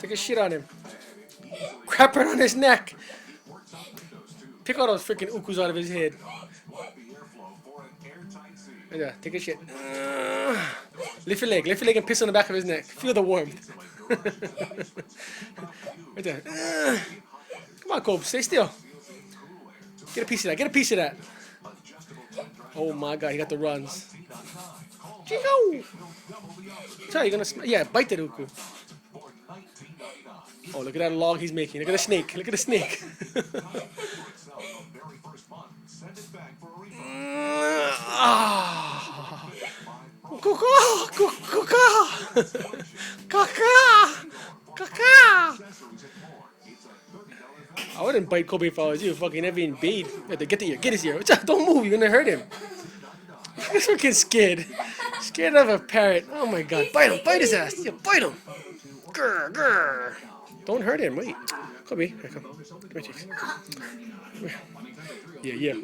Take a shit on him. Crap it on his neck. Pick all those freaking ukus out of his head. Right there, take a shit. Lift your leg and piss on the back of his neck. Feel the warmth. Right there. Come on, Cobb, stay still. Get a piece of that, get a piece of that. Oh my god, he got the runs. Chico! Sorry, you're gonna yeah, bite that uku. Oh, look at that log he's making. Look at the snake. Look at the snake. I wouldn't bite Kobe if I was you. Fucking heavy and bait. Get the ear. Get his ear. Don't move. You're gonna hurt him. He's fucking scared. Scared of a parrot. Oh my god. Bite him. Bite his ass. Yeah, bite him. Grr, grr. Don't hurt him. Wait. Kobe. Here, come. Come here, cheeks. Yeah, yeah.